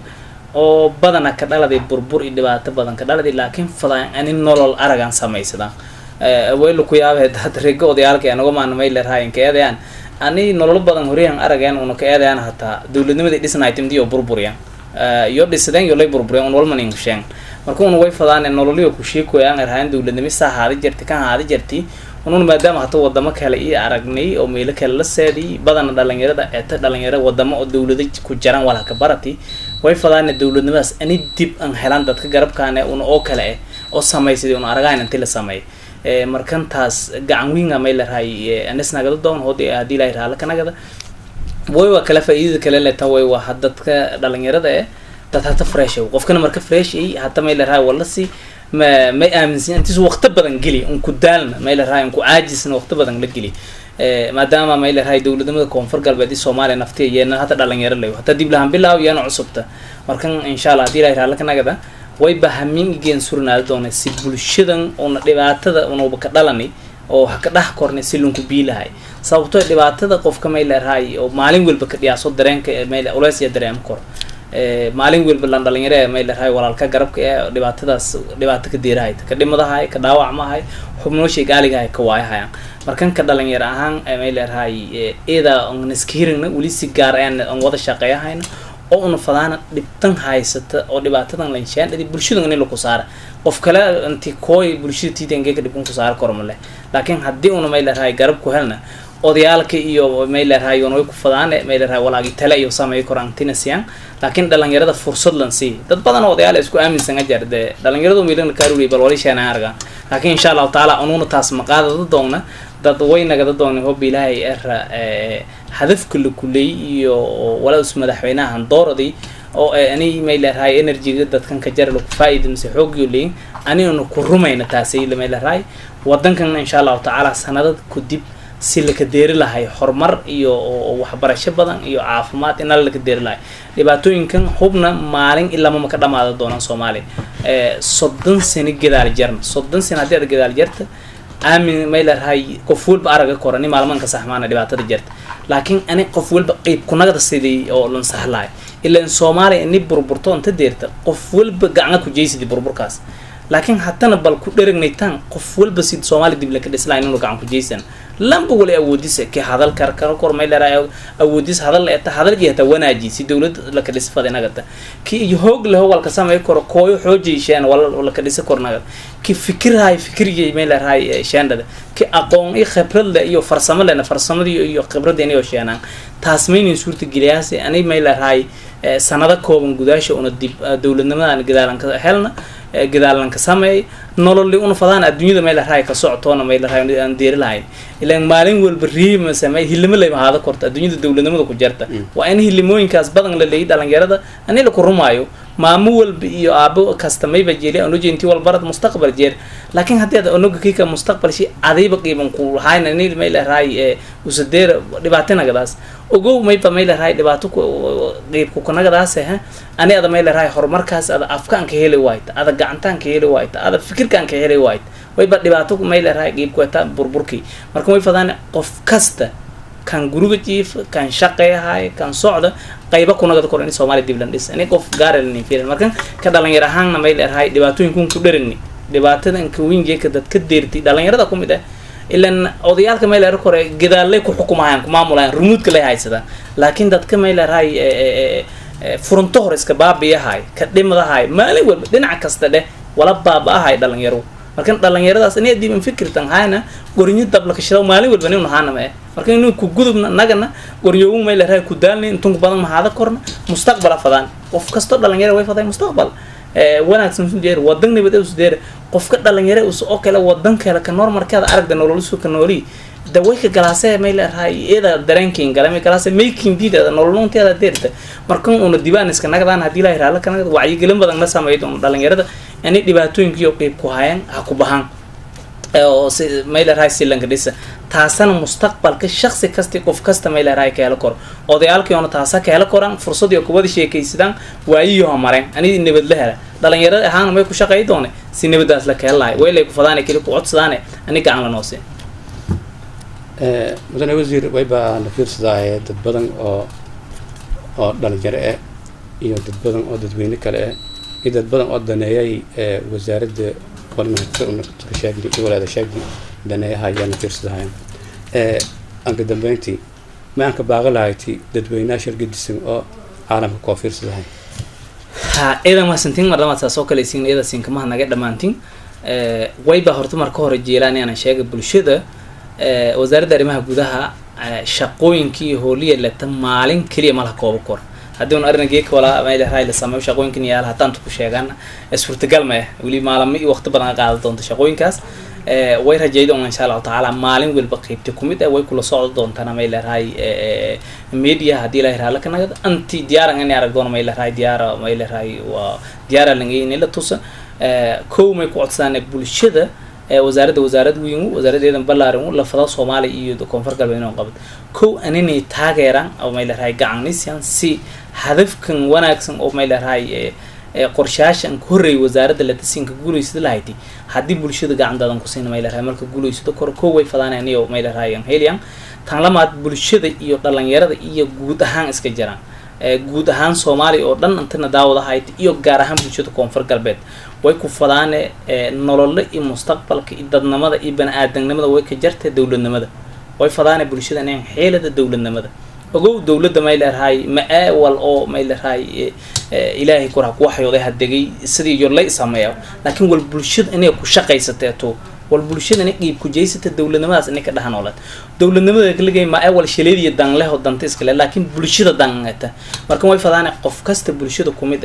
oo badana ka dhaladay burbur iyo dhibaato badan ka dhaladay laakiin fadaan ani nolol aragan sameysada waylu ku yaabay dad reego odayaalka anagu maanmay leeyahay keedayaan ani nolol badan horiyaan aragan oo ka eedayaan hataa dawladnimada dhisnaaytimdi oo burburiyan iyo dhisideen iyo lay burburiyan walman ingsheen marka uu way fadaan nololiyo ku sheekoyaan arahan dawladnimada sahaadi jirtay kan haadi jirtay ونون مادام هاتو ودما كلا إيه عرقني أو ميلا كلا سادي بدن دلنيرة ده أنت دلنيرة ودما الدولة كجران ولا كبرتي ويفضل الدولة نبأس أني ديب أن هلان ده كجرب كانه ون أو كلا أو سماي سيدي ون عرقان أنت لسماي مركن تاس جعنوين عميل هاي الناس نقدر دون هودي هدي لا يرحل كنا كذا بوي وكلا فايد كلا لتوي وحدت كدلنيرة ده تحت فريش وقف كنا مركب فريش إيه حتى ميل هاي والله سي ما آمنسين أنت سو وقت بدن قلي أنكو دالنا ما إلى رأي أنكو عاجز وقت بدن لقلي ما دام ما إلى رأي دولة دم كونفر قلب دي سومالي نفتي ينا حتى دالنا يرلي حتى دي بلهم بالله ويانا عصبته مركن إن شاء الله دي رأي رأي لكنا كذا ويبهمين يجين سورنا دون سيبول شدن أو دبعت هذا أو بكدالني أو هكذا كورن سيلون كبيلة هاي صوته دبعت هذا قف كما إلى رأي أو مالين والبكد ياسود درين كما إلى أولاس يدرين كور maalin walba lan dhalinyaro ma ilaahay walaalka garabka ee dhibaato ka diirahay ka dhimadahay ka dhaawacmahay xubnooshii gaaligahay ka waayahayaan markan ka dhalinyaro ahaan ma ilaahay eeda on iskiirina wali si gaar ah on wada shaqeeyahayna oo una fadana dhibtan haysata oo dhibaatadan la inshaan dadii bulshada in lagu saaro qof kale intii kooy bulshada tiidange ka dhibkan ku saar kormale laakiin hadii una ma ilaahay garab ku helna odayaalka iyo meelahay oo ku fadaan meelahay walaagi tala iyo sameey korantina siyan laakiin dhalinyarada fursad lan si dad badan oo odayaal isku aaminsan jarde dhalinyaradu meelan kaaruuri bal wali sheena arga laakiin insha Allah taala anuuna taas maqaadada doona dad waynaga doona hoob ilaahay hadaf kulli iyo wala isma madaxweynaha dooradii oo ani meelahay energy dadkan ka jar lagu faa'iido mise xoog yoolin ani uu ku rumayna taasay meelahay wadankan insha Allah taala sanadad ku dib si la ka deeri lahay horumar iyo waxbarasho badan iyo caafimaad in la ka deeri lahay dhibaatooyinkan hubna maalin ilaa ma ka dhamaado doonaan Soomaali 30 sano gadaal jarn 30 sano hadii aad gadaal jarta aamin meelahay qof walba araga korani maalman ka saxmaana dhibaatada jarta laakiin ani qof walba qayb ku nagada sidii oo lan sahlay ilaa in Soomaali in burburto inta deerta qof walba gacan ku jeeysid burburkaas laakiin hatana bal ku dheregnaytaan qof walba sid Soomaali dib la ka dhislaan inuu gacan ku jeeysan lamba wali awoodis ka hadal kar kormay leeyahay awoodis hadal la hadal jeeta wanaaji si dawlad la ka dhisfada nagata ki hoog la walka samay kor kooyo xoojiyeen wala ka dhis kornaga ki fikiriyay meel raay shaandada ki aqoon iyo khibrad iyo farsamo lena farsamadii iyo khibrad iyo sheenan taasmeyn suurta giliyaasi anay meel raay sanada kooban gudaasha una dib dawladnimada gadaalan ka helna gadaalan ka sameey nolol li una fadaan adduunyada meel raay ka socotoona meel raay aan deeri lahayn ilaan maalin walba riima samay hilimo lay mahada korta adduunyada dawladnimada ku jirta waa in hilimooyinkaas badan la leeyahay dhalinyarada ani la ku rumaayo maamu walba iyo aabo kastamay ba jeeli anu jeenti wal barad mustaqbal jeer laakiin hadii aad onoga kiika mustaqbal shi adiiba qiiban ku hayna ni meel raay usadeer dhibaateenagadaas ogow may ba meel raay dhibaato ku qeyb ku kanagadaas ani ada meel raay horumarkaas ada afkaan ka heli waayta ada gacantaan ka heli waayta ada fikirkaan ka heli waayta way ba dhibaato meel raay qeyb ku ta burburki marka way fadaan qof kasta kan guruga jiif kan shaqeeyahay kan socda qayba kunagada koran Soomaali diblandis ani qof gaarelni fiirin markan ka dhalinyar ahaanna meel raay dhibaatooyin ku dheerni dhibaatada in kuwinge ka dadka deerti dhalinyarada ku mid ah ilan odayaalka meel raay kore gidaalay ku xukumayaan ku maamulayaan rumuudka lay haysada laakiin dadka meel raay furunto hor iska baabiyahay ka dhimadahay maalin walba dhinac kasta dheh wala baabahay dhalinyaro markan dhalinyaradaas inay diiban fikirtan hayna gorinyo dabla ka shiro maalin walba inuu haana ma markan inuu ku gudubna nagana gorinyo meel raay ku daalnay intuu badan ma hada korna mustaqbal fadaan qof kasto dhalinyaro way faday mustaqbal wanaagsan soo jeer wadan nibad u soo jeer qofka dhalinyaro oo kale wadan kale ka normalkeeda aragda noloshu ka nooli dawayka galaasay meel raay ida dareenkiin galay galaasay making dida nololunteeda deerta markan uu dibaan iska nagdaan hadii la yiraahdo kana wacyi gelin badan la sameeyo dhalinyarada ani dhibaatooyinka iyo qeyb ku hayaan ha ku bahan oo meel raay silanka dhisa taasana mustaqbalka shakhsi kasta qof kasta meel raay ka helo kor odayaalkiina taasa ka helo koran fursad iyo kubada sheekaysidaan waayiyo mareen ani nabad la hela dhalinyarada ahaan may ku shaqeey doonay si nabadaas la ka helay way lay ku fadaan kali ku codsadaan ani gacan la noosay mudane wasiir way baa na fiirsaday dad badan oo dhalinyaro ah iyo dad badan oo dadweyne kale ah iyo dad badan oo daneeyay wasaaradda qornaha una shaagdi walaada shaagdi daneeyaha ayaan fiirsaday aan ka dambeyntii ma aan ka baaqalahayti dadweynaha shirkadisan oo caalamka ku fiirsaday ha ida ma santiin marlama taasoo kale siin ida siin kama naga dhamaantiin way baa horta marka hore jeelaan inaan sheego bulshada wasaaradda arrimaha gudaha shaqooyinkii hooliye la maalin kaliya malaha koob kor hadii uu arringeek wala meel raay la sameeyo shaqooyinkan yaal hataan ku sheegan suurtagal ma wali maalmo iyo waqti badan qaado doonto shaqooyinkaas way rajaydo insha Allah taala maalin walba qaybta kumid way kula socdo doontaan meel raay media hadii la yiraahdo kana anti diyaaran in arag doon meel raay waa diyaar langeen la tusa koomay ku codsanay bulshada wasaaradda weyn wasaaraddeedan ballaaran la fada Soomaali iyo koonfur galbeed inuu qabto koo anini taageeran oo meel raay gacanaysan si hadafkan wanaagsan oo meel raay qorshaashan horey wasaaradda la tasinka guuleysada lahayti hadii bulshada gacandadan ku siinay meel raay marka guuleysado koo way fadaanayaan iyo meel raay heliyan tan lamaad bulshada iyo dhalinyarada iyo guud ahaan iska jiraan guud ahaan Soomaali oo dhan intana daawadahay iyo gaar ahaan bulshada koonfur galbeed way ku fadaane nolol iyo mustaqbalka iyo dadnimada iyo bani'aadanimada way ka jartay dawladnimada way fadaane bulshada inay xeelada dawladnimada ogow dawladda meel raay ma wal oo meel raay ilaahi ku raaq waxyooday hadagay sidii yor la sameeyo laakiin wal bulshada inay ku shaqaysato wal bulshada inay qeyb ku jeysata dawladnimadaas inay ka dhaxanoolad dawladnimada kaliya ma wal shaleediyo dan leh oo danta iska leh laakiin bulshada danata marka way fadaane qof kasta bulshada kumid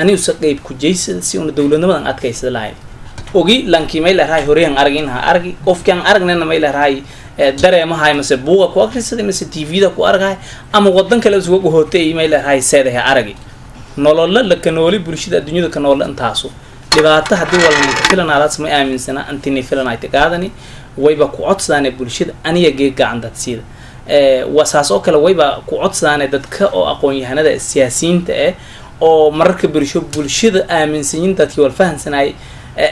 ani usoo qeyb ku jeysada si uu dawladnimadan adkaysada lahayd ogi lankii meel raay horeyaan araginaha aragi qofkan aragnayna meel raay dareemahay mase buuqa ku akhrisaday mase TV-da ku aragay ama wadan kale isugu hootay email raay seedahay aragi nolol la kanooli bulshada adduunyada kanool intaasu dhibaato hadii walna filanaalaas ma aaminsana antini filanay tagaadani wayba ku codsadaan bulshada aniga geeg gacantad sida wasaas oo kale wayba ku codsadaan dadka oo aqoon yahanada siyaasiyiinta oo mararka bulshada aaminsan dadkii wal fahansanay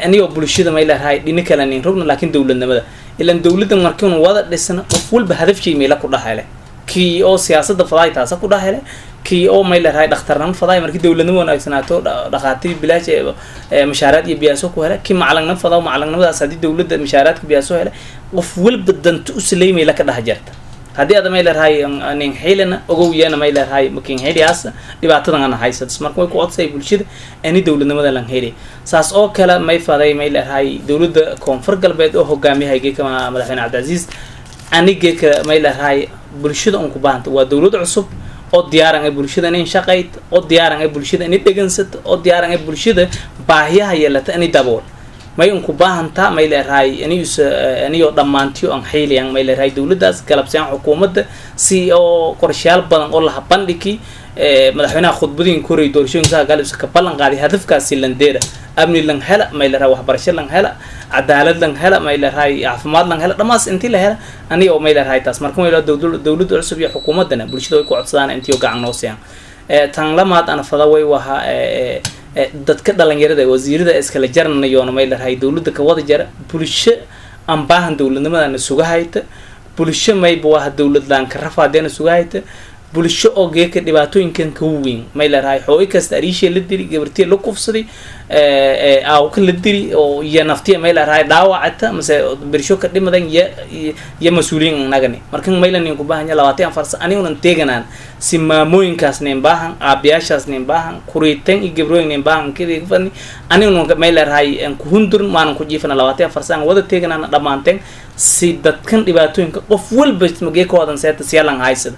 aniga bulshada meel raay dhina kala nin rugna laakiin dawladnimada ilan dawladda markii uu wada dhisana qof walba hadafkii meel ku dhaxayle kii oo siyaasadda faday taas ku dhaxayle kii oo meel raay dhakhtarnimo faday markii dawladnimo wanaagsanaato dhaqaatiir bilaash mashaariicda iyo biyaaso ku helay kii macallinimo faday macallinimadaas hadii dawladda mashaariicda biyaaso helay qof walba dantu u sleeyay la ka dhax jarta hadii aad meel raay nin xilana ogow yeena meel raay makin heliyaas dhibaatadan aan haysato marka way ku codsay bulshada ani dawladnimada lan heli saas oo kale may faday meel raay dawladda koonfur galbeed oo hogaamiyay kama madaxweyne Cabdiaziz aniga ka meel raay bulshada aan ku baahanta waa dawlad cusub oo diyaaran ay bulshada inay shaqeeyto oo diyaaran ay bulshada inay dhageysato oo diyaaran ay bulshada baahiyaha yeelata inay dabool may unku baahanta may leeyahay aniyo dhamaantiyo aan xeeliyaan may leeyahay dawladdaas galabsan xukuumadda si oo qorshayaal badan oo la bandhigi madaxweynaha khudbadiin koray doorashooyinka galabsa ka ballan qaaday hadafkaasi landeera amni lan hela may leeyahay waxbarasho lan hela cadaalad lan hela may leeyahay caafimaad lan hela dhamaas intii la hela aniyo may leeyahay taas marka may leeyahay dawladda cusub iyo xukuumadana bulshada way ku codsadaan intii gacan noo siiyaan tan lamaad ana fada way waha dadka dhalinyarada wasiirada iskala jarnayoona may leeyahay dawladda ka wada jara bulsho aan baahan dawladnimadana sugahayta bulsho may baa dawlad laan ka rafaadeen sugahayta bulsho oo geeka dhibaatooyinkan ka weyn may leeyahay xooy kasta ariishe la diri gabartii la kufsaday aa ka la diri oo iyo naftiya may leeyahay dhaawacata mise bulsho ka dhimadan ya mas'uuliyin nagani markan may leeyahay ku baahan 24 saac anigu teeganaan si maamooyinkaas neen baahan aabiyaashaas neen baahan kuriitan iyo gabrooyin neen baahan kidii fani anigu may leeyahay aan ku hundur maan ku jiifana 24 saac wada teeganaan dhamaanteen si dadkan dhibaatooyinka qof walba geekoodan seeta siyalan haysada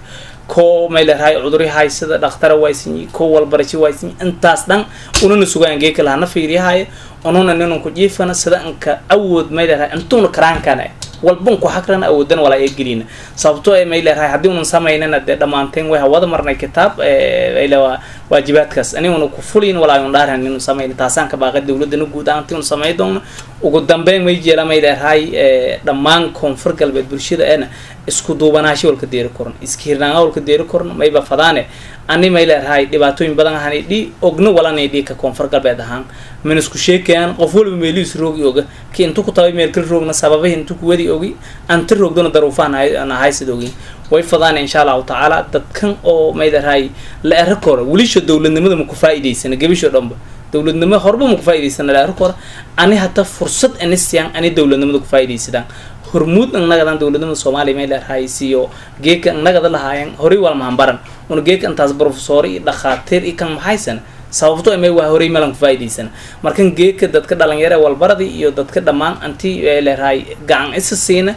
ko may leeyahay cudurri haysada dhakhtar waysin ko walbarashi waysin intaas dhan ununa sugaan geeka lahana fiiriyahay ununa ninun ku jiifana sida anka awood may leeyahay intuna karaankana walban ku xaqran awoodan wala ay gelina sababtoo ay may leeyahay hadii unun sameeynana dhamaanteen way wada marnay kitaab ay la waajibaadkaas aniguna ku fulin wala ay dhaaran inuu sameeyay taasaan ka baaqay dawladda guud ahaantii uu sameeyay doon ugu dambeyn may jeela may leeyahay dhamaan koonfur galbeed bulshada ana isku duubanaasho walka deeri koran iskiirnaa walka deeri koran may ba fadaane ani may leeyahay dhibaatooyin badan ahaan dhii ogno wala needii ka koonfur galbeed ahaan min isku sheekayaan qof walba meeliis roogi oga ki intu ku taabay meel kale roogna sababaha intu ku wadi ogi anta roogdona daruufaan ana haysadoogi way fadaan insha Allah ta'ala dadkan oo may leeyahay la erakor walisho dawladnimada ma ku faa'iideysan gabisho dhanba dawladnimada horba ma ku faa'iideysan la erakor ani hata fursad anisiyan ani dawladnimada ku faa'iideysadaan hormuud annagadan dawladnimada Soomaaliya may leeyahay siyo geeka annagada lahaayeen hori wal maambaran oo geeka intaas professor iyo dhaqaatiir iyo kan maxaysan sababtoo ay waa horay malan faa'iideysan markan geeka dadka dhalinyarada walbaradi iyo dadka dhamaan anti leeyahay gacan isasiina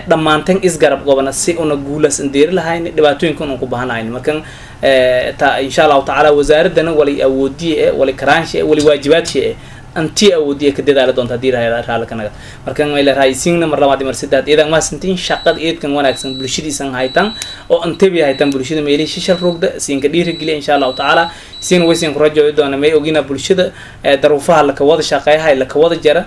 dhamaantan isgarab gobana si una guulas indeer lahayn dhibaatooyinkan uu ku baahanayn markan ta insha Allah ta'ala wasaaradana wali awoodiye wali karaanshe wali waajibaadshi anti awoodiye ka dadaala doonta diiraha raalkanaga markan ay leeyahay sinna mar labaad mar saddeed idan ma santiin shaqad eedkan wanaagsan bulshadiisan haytan oo antabi haytan bulshada meelay shishal roogda siinka dhiirigeliya insha Allah ta'ala siin waysin ku rajo doona may ogina bulshada daruufaha la ka wada shaqeeyahay la ka wada jara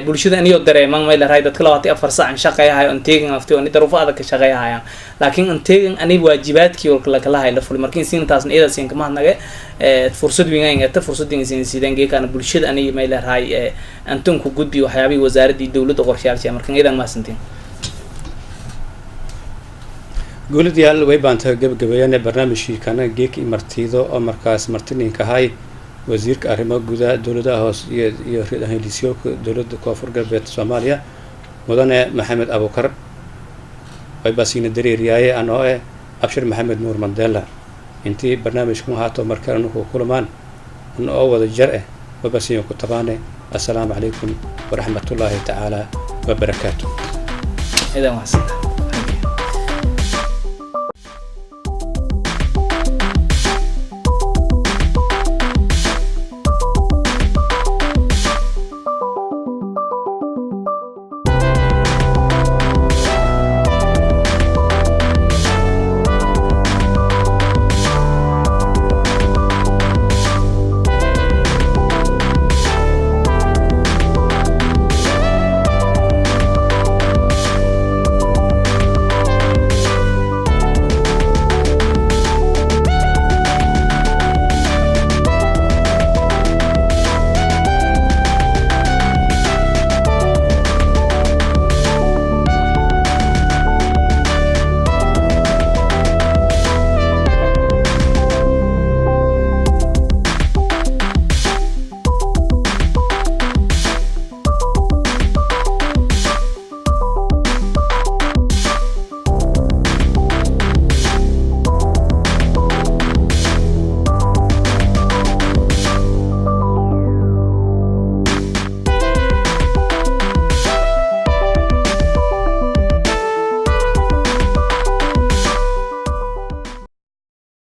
bulshada aniyo dareeman may leeyahay dadka 24 saac shaqeeyahay oo teegan afti oo daruufaha ka shaqeeyahay laakiin teegan ani waajibaadkii oo la kala hayla ful markin siin taasna iyada siin kama naga fursad weyn ay inta fursadin siin sideen geekana bulshada ani may leeyahay antum ku gudbi waxyaabii wasaaradii dawladda qorshayaasha markan idan ma santiin golidayaal way baanta gabagabeeyeen barnaamijkii kana geeki martido oo markaas martininka hay wasiirka arrimaha gudaha dawladda hoos iyo ra'iisul dawladda koonfur galbeed Soomaaliya mudane Maxamed Abukar way baasina dareeriyay anoo abshir Maxamed Nuur Mandela intii barnaamijku haato markaan ku kulmaan oo wada jar way baasina ku tabaane assalaamu alaykum wa rahmatullahi ta'ala wa barakatuh idan